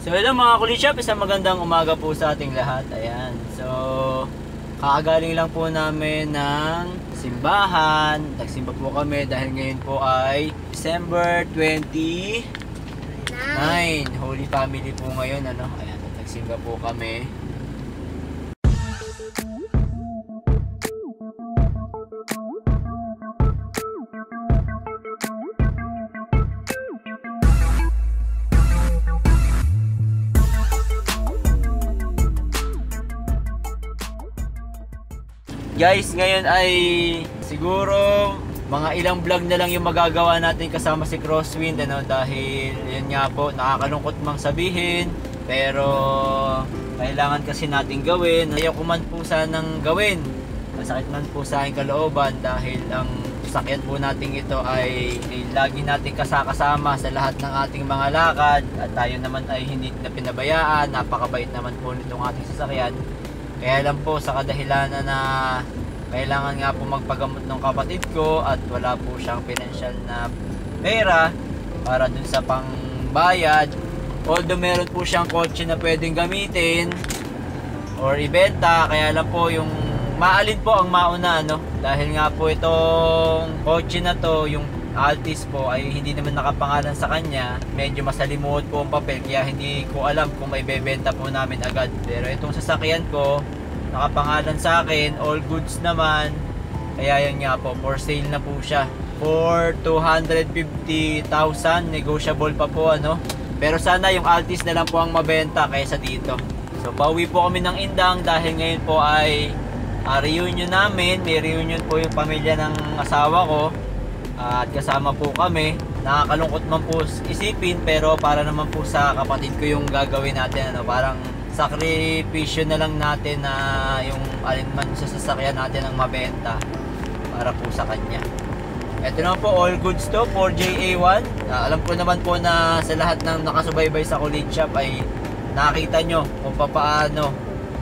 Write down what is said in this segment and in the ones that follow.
So hello mga kulishop, isang magandang umaga po sa ating lahat. Ayan, so kakagaling lang po namin ng simbahan. Nagsimba po kami dahil ngayon po ay December 29, Holy Family po ngayon, ano. Ayan, nagsimba po kami. Guys, ngayon ay siguro mga ilang vlog na lang yung magagawa natin kasama si Crosswind, ano, dahil yun nga po, nakakalungkot mang sabihin, pero kailangan kasi natin gawin. Ayaw ko man po sanang gawin, masakit man po sa aking kalooban, dahil ang sakyan po natin ito ay lagi natin kasama sa lahat ng ating mga lakad, at tayo naman ay hindi na pinabayaan. Napakabait naman po nitong ating sasakyan. Kaya lang po sa kadahilanan na kailangan nga po magpagamot ng kapatid ko at wala po siyang financial na pera para dun sa pangbayad. Although meron po siyang kotse na pwedeng gamitin or ibenta, kaya lang po yung maalin po ang mauna, no? Dahil nga po itong kotse na to, yung Altis po, ay hindi naman nakapangalan sa kanya. Medyo masalimuot po ang papel, kaya hindi ko alam kung may bebenta po namin agad. Pero itong sasakyan ko, nakapangalan sa akin, all goods naman. Kaya yun nga po, for sale na po siya for 250,000, negotiable pa po, ano. Pero sana yung Altis na lang po ang mabenta kaysa dito. So pauwi po kami ng Indang dahil ngayon po ay reunion namin. May reunion po yung pamilya ng asawa ko. At kasama po kami. Nakakalungkot man po isipin, pero para naman po sa kapatid ko yung gagawin natin, ano, parang sakripisyo na lang natin na yung alinman sa sasakyan natin ang mabenta para po sa kanya. Ito naman po, all goods to, 4JA1. Alam ko naman po na sa lahat ng nakasubaybay sa College Shop ay nakita nyo kung paano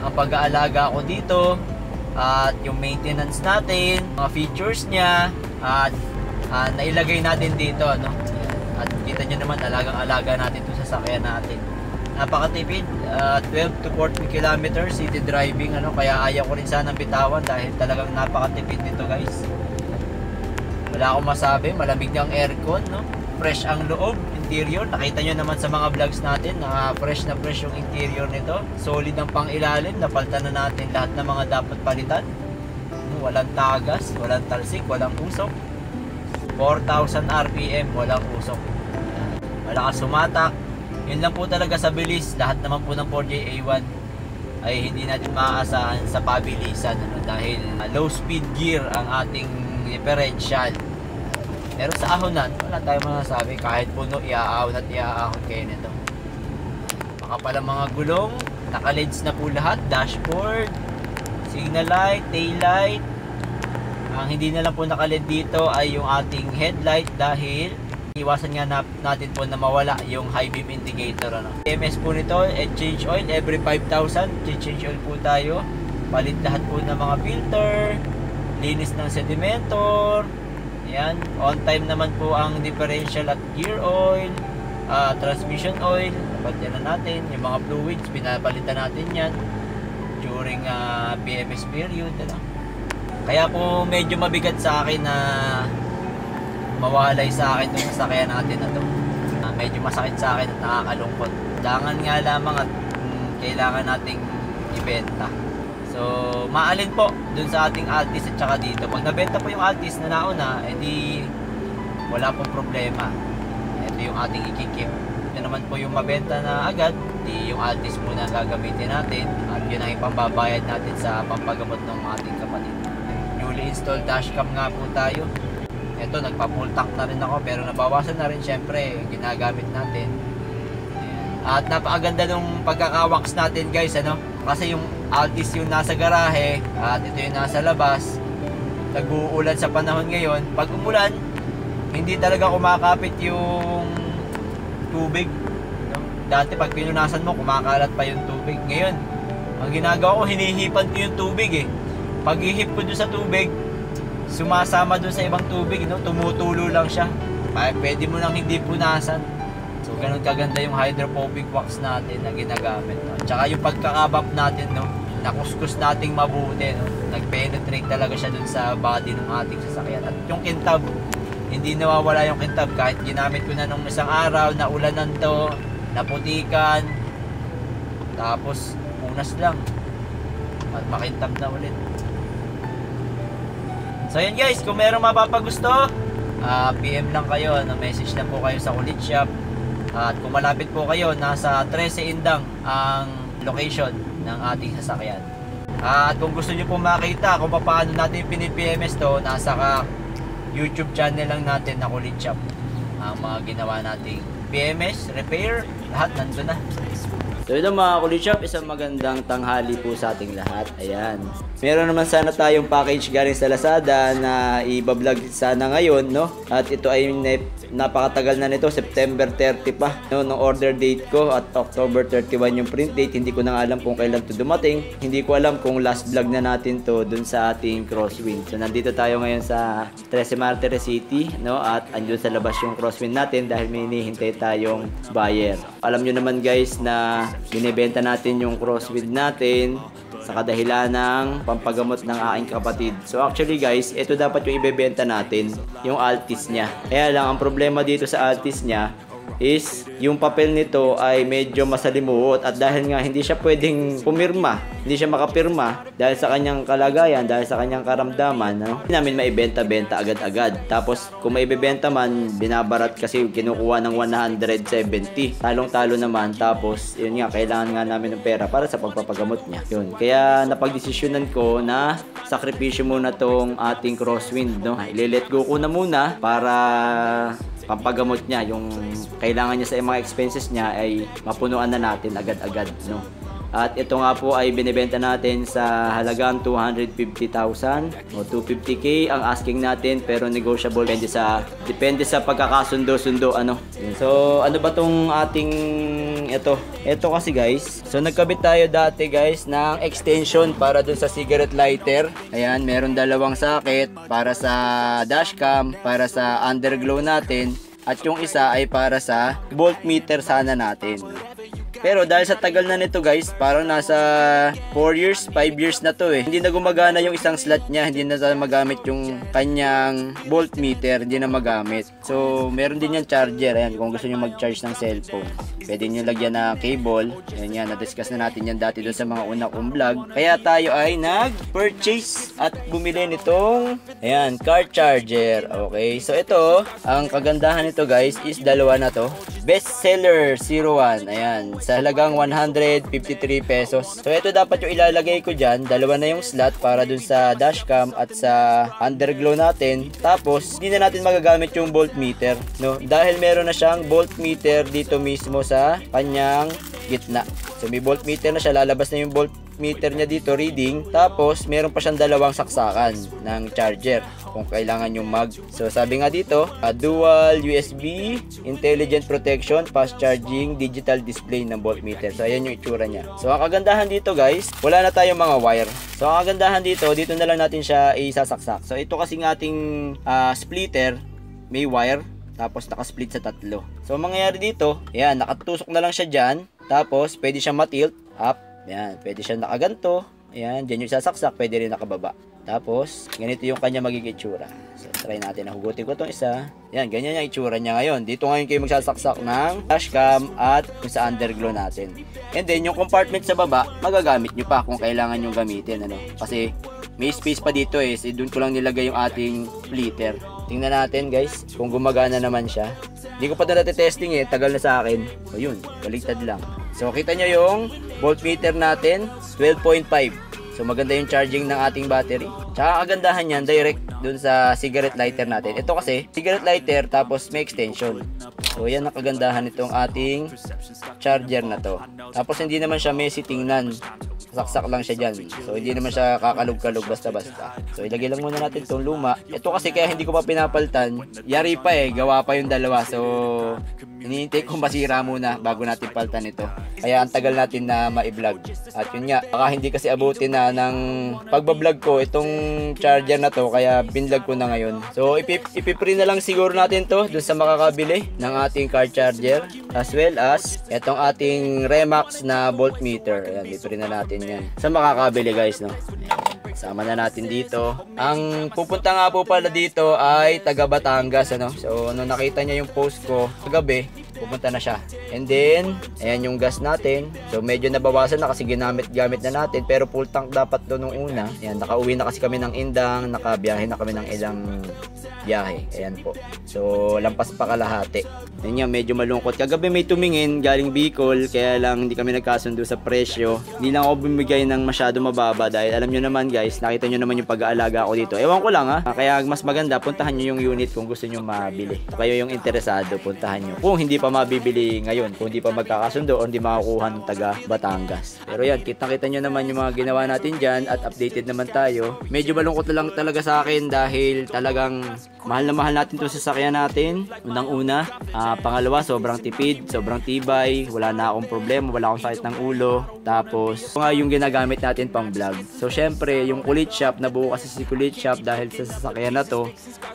ang pag-aalaga ko dito, at yung maintenance natin, mga features nya, at nailagay natin dito, ano. At kita nyo naman, alagang-alaga natin ito sa sasakyan natin. Napakatipid, 12 to 40 kilometers city driving, ano. Kaya ayaw ko rin sanang bitawan dahil talagang napakatipid nito, guys. Wala akong masabi, malamig ang aircon, no. Fresh ang loob, interior. Nakita nyo naman sa mga vlogs natin na fresh yung interior nito. Solid ang pang-ilalim, napalitan na natin lahat ng mga dapat palitan. Walang tagas, walang talsik, walang usok. 4,000 RPM, walang usok. Malakas sumatak. Yun lang po talaga sa bilis. Lahat naman po ng 4JA1 ay hindi natin maaasahan sa pabilisan, ano, dahil low speed gear ang ating differential. Pero sa ahonan, wala tayong masasabi. Kahit puno, iaahon at iaahon kayo nito. Makapal ang mga gulong, naka-LEDs na po lahat. Dashboard, signal light, tail light. Ang hindi na lang po naka-LED dito ay yung ating headlight, dahil iwasan nga natin po na mawala yung high beam indicator, ano. EMS po nito, change oil every 5,000. Change oil po tayo. Palit lahat po ng mga filter, linis ng sedimentor. Ayan, on time naman po ang differential at gear oil, transmission oil, napalitan na natin. Yung mga fluids, pinapalitan natin yan during PMS period, ano. Kaya po medyo mabigat sa akin na mawalay sa akin itong sasakyan natin na to. Medyo masakit sa akin at nakakalungkot. Kailangan nga lamang at kailangan nating ibenta. So, maalin po dun sa ating Altis at saka dito. Pag nabenta po yung Altis na nauna, edi wala pong problema. Ito yung ating ikikip. Ito naman po yung mabenta na agad, di yung Altis muna gagamitin natin. At yun ang ipambabayad natin sa pampagamot ng ating kapatid. Newly installed dashcam nga po tayo. Ito, nagpa-full tank na rin ako, pero nabawasan na rin syempre yung ginagamit natin. At napakaganda nung pagkakawax natin, guys, ano. Kasi yung Altis yung nasa garahe at ito yung nasa labas. Nag-uulan sa panahon ngayon. Pag umulan, hindi talaga kumakapit yung tubig, no? Dati pag pinunasan mo, kumakalat pa yung tubig. Ngayon, ang ginagawa ko, hinihipan ko yung tubig, eh. Pag ihip ko doon sa tubig, sumasama doon sa ibang tubig, no? Tumutulo lang siya. Pwede mo nang hindi punasan. So ganun kaganda yung hydrophobic wax natin na ginagamit, no? Tsaka yung pagkakabap natin, no, nakuskus nating mabuti, no? Nag-penetrate talaga siya dun sa body ng ating sasakyan. At yung kintab, hindi nawawala yung kintab kahit ginamit ko na nung isang araw, na ulanan to, naputikan, tapos punas lang at makintab na ulit. So yun guys, kung meron mapapagusto, PM lang kayo, message lang po kayo sa Kulit Shop. At kung malapit po kayo, nasa 13 Indang ang location ng ating sasakyan. At kung gusto niyo po makita kung paano natin pinipms to, nasa YouTube channel lang natin na Kulit Shop. Ang mga ginawa nating PMS, repair, lahat nandun na. So yun mga Kulit Shop, isang magandang tanghali po sa ating lahat. Ayan. Meron naman sana tayong package galing sa Lazada na i-vlog sana ngayon, no? At ito ay napakatagal na nito, September 30 pa, no, ng order date ko, at October 31 yung print date. Hindi ko na alam kung kailan to dumating. Hindi ko alam kung last vlog na natin to dun sa ating Crosswind. So nandito tayo ngayon sa Trece Martires City, no? At andun sa labas yung Crosswind natin dahil may hinihintay tayong buyer. Alam nyo naman guys na binibenta natin yung Crosswind natin sa kadahilan ng pampagamot ng aking kapatid. So actually guys, ito dapat yung ibebenta natin, yung Altis niya. Kaya lang ang problema dito sa Altis niya is yung papel nito ay medyo masalimuot, at dahil nga hindi siya pwedeng pumirma, hindi siya makapirma dahil sa kanyang kalagayan, dahil sa kanyang karamdaman, no? Hindi namin maibenta-benta agad-agad. Tapos kung maibebenta man, binabarat kasi kinukuha ng 170. Talong-talo naman. Tapos yun nga, kailangan nga namin ng pera para sa pagpapagamot niya. Yun. Kaya napagdesisyonan ko na sakripisyo muna tong ating Crosswind, no? Ile-let go ko na muna para pampagamot niya, yung kailangan niya sa mga expenses niya ay mapunuan na natin agad-agad, no? At ito nga po ay binibenta natin sa halagang 250,000 o 250k ang asking natin, pero negotiable depende sa pagkakasundo-sundo, ano. So ano ba tong ating ito kasi guys, so nagkabit tayo dati guys ng extension para dun sa cigarette lighter. Ayan, meron dalawang socket para sa dashcam, para sa underglow natin, at yung isa ay para sa voltmeter sana natin. Pero dahil sa tagal na nito guys, parang nasa 4 years, 5 years na to eh. Hindi na gumagana yung isang slot niya, hindi na magamit yung kanyang voltmeter, hindi na magamit. So meron din yung charger, ayan, kung gusto niyo mag-charge ng cellphone. Pwede niyo lagyan na cable. Ayan yan, na-discuss na natin yan dati doon sa mga una kong vlog. Kaya tayo ay nag-purchase at bumili nitong, ayan, car charger. Okay, so ito, ang kagandahan nito guys is dalawa na to. Bestseller 01, ayan, sa halagang 153 pesos. So ito dapat yung ilalagay ko dyan, dalawa na yung slot para dun sa dashcam at sa underglow natin. Tapos hindi na natin magagamit yung voltmeter, no? Dahil meron na siyang voltmeter dito mismo sa kanyang gitna. So may voltmeter na siya, lalabas na yung voltmeter niya dito, reading. Tapos meron pa siyang dalawang saksakan ng charger kung kailangan yung mag. So sabi nga dito, dual USB, intelligent protection, fast charging, digital display ng voltmeter. So ayan yung itsura niya. So ang kagandahan dito guys, wala na tayong mga wire. So ang kagandahan dito na lang natin siya isasaksak. So ito kasing ating splitter, may wire, tapos naka-split sa tatlo. So mangyayari dito, ayan, nakatusok na lang siya dyan. Tapos pwede siya matilt up, ayan, pwede siya nakaganto, ayan, dyan yung sasaksak, pwede rin nakababa. Tapos ganito yung kanya magiging itsura. So try natin, nahugutin ko itong isa. Ayan, ganyan yung itsura niya ngayon. Dito ngayon kayo magsasaksak ng dashcam at yung sa underglow natin. And then yung compartment sa baba, magagamit nyo pa kung kailangan nyo gamitin, ano? Kasi may space pa dito eh. So, doon ko lang nilagay yung ating splitter. Tingnan natin guys kung gumagana naman siya. Hindi ko pa na testing eh, tagal na sa akin. So yun, baligtad lang. So kita nyo yung voltmeter natin, 12.5. So maganda yung charging ng ating battery. Tsaka kagandahan yan, direct dun sa cigarette lighter natin. Ito kasi, cigarette lighter tapos may extension. So yan ang kagandahan nitong ating charger na to. Tapos hindi naman siya messy tingnan. Saksak lang siya dyan. So hindi naman siya kakalog-kalog basta-basta. So ilagay lang muna natin itong luma. Ito kasi kaya hindi ko pa pinapaltan. Yari pa eh, gawa pa yung dalawa. So Hinihintay ko masira muna bago natin palitan ito. Kaya ang tagal natin na ma-vlog. At yun nga, baka hindi kasi abutin na ng pagbablog ko itong charger na to, kaya binlog ko na ngayon. So ipiprint na lang siguro natin to dun sa makakabili ng ating car charger, as well as itong ating Remax na voltmeter. Ayan, ipiprint na natin yan sa makakabili guys, no. Sama na natin dito. Ang pupunta nga po pala dito ay taga Batangas, ano. So nung nakita niya yung post ko kagabi, pupunta na siya. And then, ayan yung gas natin. So medyo nabawasan na kasi ginamit-gamit na natin, pero full tank dapat doon nung una. Ayan, nakauwi na kasi kami ng Indang, nakabiyahe na kami ng ilang biyahe. Ayan po. So lampas pa kalahati. Ayan nga, medyo malungkot. Kagabi may tumingin galing Bicol, kaya lang hindi kami nagkasundo sa presyo. Hindi lang ako bumigay ng masyado mababa dahil alam nyo naman guys, nakita nyo naman yung pag-aalaga ko dito. Ewan ko lang ha. Kaya mas maganda, puntahan nyo yung unit kung gusto nyo mabili. Kayo yung interesado, puntahan nyo. Kung hindi pa mabibili ngayon, kung hindi pa magkakasundo o hindi makakuha ng taga Batangas. Pero yan, kita-kita nyo naman yung mga ginawa natin dyan at updated naman tayo. Medyo malungkot na lang talaga sa akin dahil talagang mahal na mahal natin itong sasakyan natin. Unang-una, pangalawa, sobrang tipid, sobrang tibay, wala na akong problema, wala akong sakit ng ulo. Tapos, ito nga yung ginagamit natin pang vlog. So, syempre, yung Kulit Shop, nabuo kasi si Kulit Shop dahil sa sasakyan na to,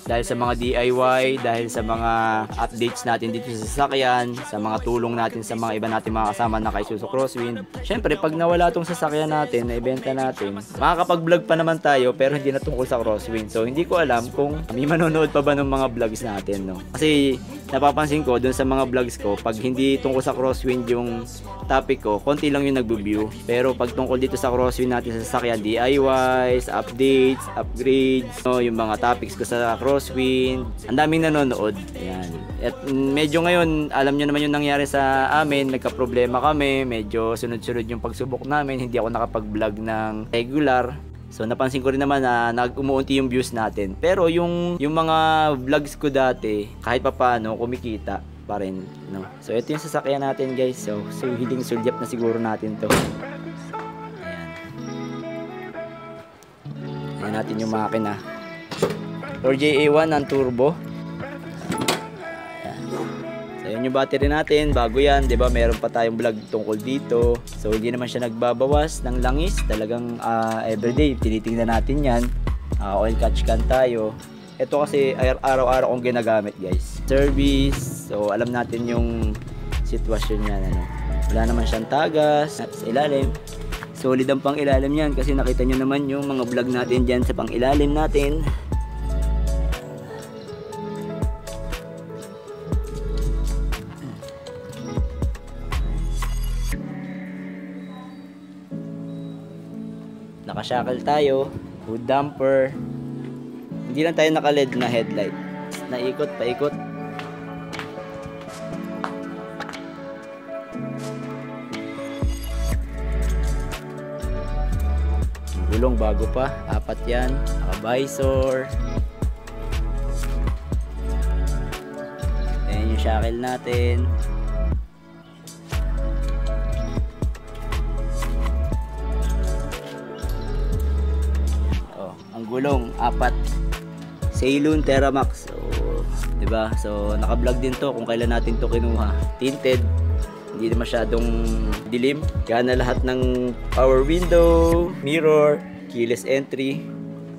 dahil sa mga DIY, dahil sa mga updates natin dito sa sasakyan, sa mga tulong natin sa mga iba natin mga kasama na kay Isuzu Crosswind. Syempre, pag nawala tong sasakyan natin, na ibenta natin, makakapag-vlog pa naman tayo, pero hindi na tungkol sa Crosswind. So, hindi ko alam kung may manonood pa ba ng mga vlogs natin, no? Kasi, napapansin ko dun sa mga vlogs ko, pag hindi tungkol sa Crosswind yung topic ko, konti lang yung nagbo-view. Pero pag tungkol dito sa Crosswind natin sa sasakyan, DIYs, updates, upgrades, no, yung mga topics ko sa Crosswind, ang daming nanonood. Ayan. At medyo ngayon, alam nyo naman yung nangyari sa amin, nagka-problema kami, medyo sunod-sunod yung pagsubok namin, hindi ako nakapag-vlog ng regular. So napansin ko rin naman na umuunti yung views natin. Pero yung mga vlogs ko dati, kahit pa paano kumikita pa rin, no. So ito yung sasakyan natin guys. So hiling sulyap na siguro natin to. Ayan. Ayan natin yung makina. Ford JA1 ng turbo. Ayan yung battery natin, bago yan, 'di ba? Meron pa tayong vlog tungkol dito. So hindi naman siya nagbabawas ng langis, talagang everyday tinitingnan natin 'yan. Oil catch can tayo. Ito kasi araw-araw kong ginagamit, guys. Service. So alam natin yung sitwasyon niyan, ano. Wala naman siyang tagas sa ilalim. Solid ang pang ilalim niyan kasi nakita niyo naman yung mga vlog natin diyan sa pang ilalim natin. Nakashackle tayo, hood damper. Hindi lang tayo naka-LED na headlight. Naikot, paikot. Gulong bago pa, apat yan. Naka-visor. Ayan yung shackle natin. Gulong, apat. Ceylon Terramax. So, 'di ba? So, naka-vlog din 'to kung kailan natin 'to kinuha. Tinted. Hindi na masyadong dilim. Gana lahat ng power window, mirror, keyless entry.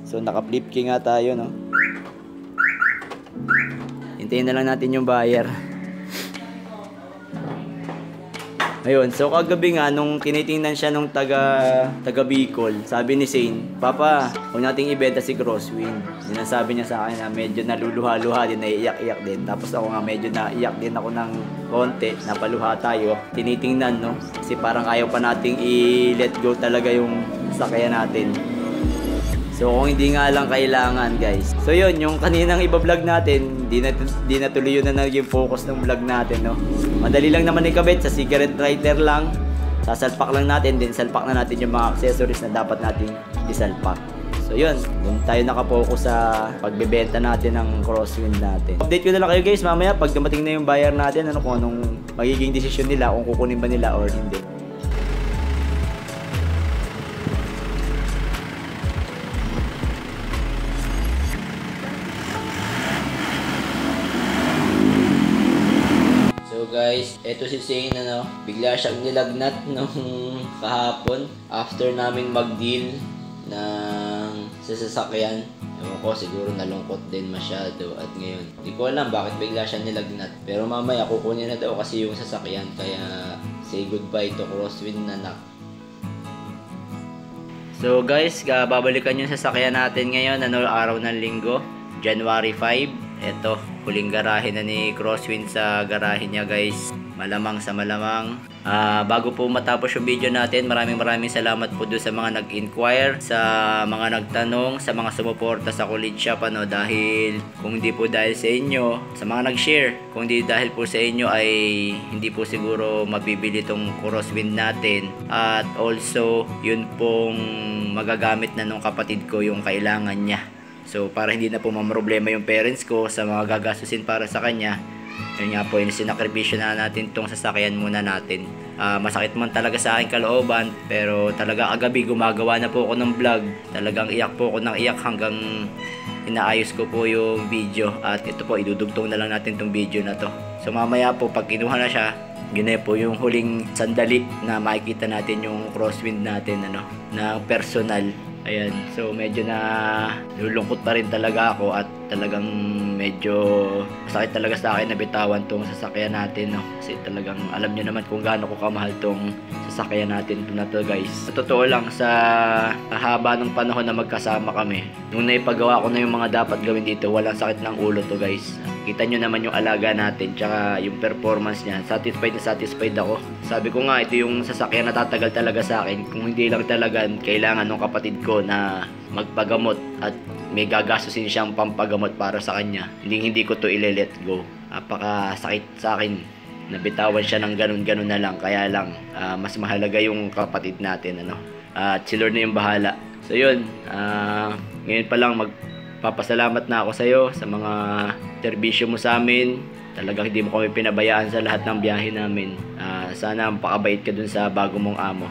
So, naka-flip key nga tayo, no. Hintayin na lang natin yung buyer. Ayun, so kagabi nga nung tinitingnan siya nung taga Bicol, sabi ni Zane, "Papa, huwag nating ibenta si Crosswind." Sinasabi niya sa akin na medyo naluluha-luha din, naiiyak-iyak din. Tapos ako nga medyo naiyak din ako ng konti, napaluha tayo. Tinitingnan, no? Kasi parang ayaw pa nating i-let go talaga yung sakyan natin. So kung hindi nga lang kailangan, guys. So yun, yung kaninang iba-vlog natin, di na tuloy yun na naging focus ng vlog natin, no. Madali lang naman ikabit, sa cigarette lighter lang. Sasalpak lang natin, din salpak na natin yung mga accessories na dapat nating isalpak. So yun, doon tayo nakapokus sa pagbebenta natin ng Crosswind natin. Update ko na lang kayo, guys, mamaya pag dumating na yung buyer natin, ano, kung anong magiging desisyon nila, kung kukunin ba nila or hindi. guys, eto si Zane, bigla siyang nilagnat nung kahapon after namin mag-deal ng sasakyan. Ewan ko, siguro nalungkot din masyado at ngayon, di ko alam bakit bigla siya nilagnat. Pero mamaya kukunin na daw kasi yung sasakyan, kaya say goodbye to Crosswind na. So guys, babalikan yung sasakyan natin ngayon, araw ng linggo, January 5. Eto, huling garahe na ni Crosswind sa garahe niya guys. Malamang sa malamang. Bago po matapos yung video natin, maraming salamat po doon sa mga nag-inquire, sa mga nagtanong, sa mga sumuporta sa College Shop, dahil kung hindi po dahil sa inyo, sa mga nag-share, kung hindi dahil po sa inyo ay hindi po siguro mabibili tong Crosswind natin. At also, yun pong magagamit na nung kapatid ko yung kailangan niya. So para hindi na po mamroblema yung parents ko sa mga gagastusin para sa kanya, yun nga po yung sinakripisyo na natin tong sasakyan muna natin. Masakit man talaga sa akin kalooban, pero talaga agabi gumagawa na po ako ng vlog. Talagang iyak po ako ng iyak hanggang inaayos ko po yung video. At ito po, idudugtong na lang natin tong video na to. So mamaya po pag kinuha na siya, yun na po yung huling sandali na makikita natin yung Crosswind natin na personal. Ayan, so medyo na lulungkot pa rin talaga ako at talagang medyo masakit talaga sa akin na bitawan tong sasakyan natin, kasi talagang alam nyo naman kung gaano ko kamahal tong sasakyan natin na to guys. Sa totoo lang, sa haba ng panahon na magkasama kami, nung naipagawa ko na yung mga dapat gawin dito, walang sakit ng ulo to guys. Kita nyo naman yung alaga natin tsaka yung performance niya. Satisfied na satisfied ako. Sabi ko nga, ito yung sasakyan na tatagal talaga sa akin. Kung hindi lang talaga kailangan ng kapatid ko na magpagamot at may gagastusin siyang pampagamot para sa kanya, hindi ko to ile-let go. Napakasakit sa akin na bitawan siya ng ganun-ganun na lang. Kaya lang, mas mahalaga yung kapatid natin, at si Lord na yung bahala. So yun, ngayon pa lang magpapasalamat na ako sa iyo sa mga serbisyo mo sa amin. Talagang hindi mo kami pinabayaan sa lahat ng biyahe namin. Sana pakabait ka dun sa bago mong amo.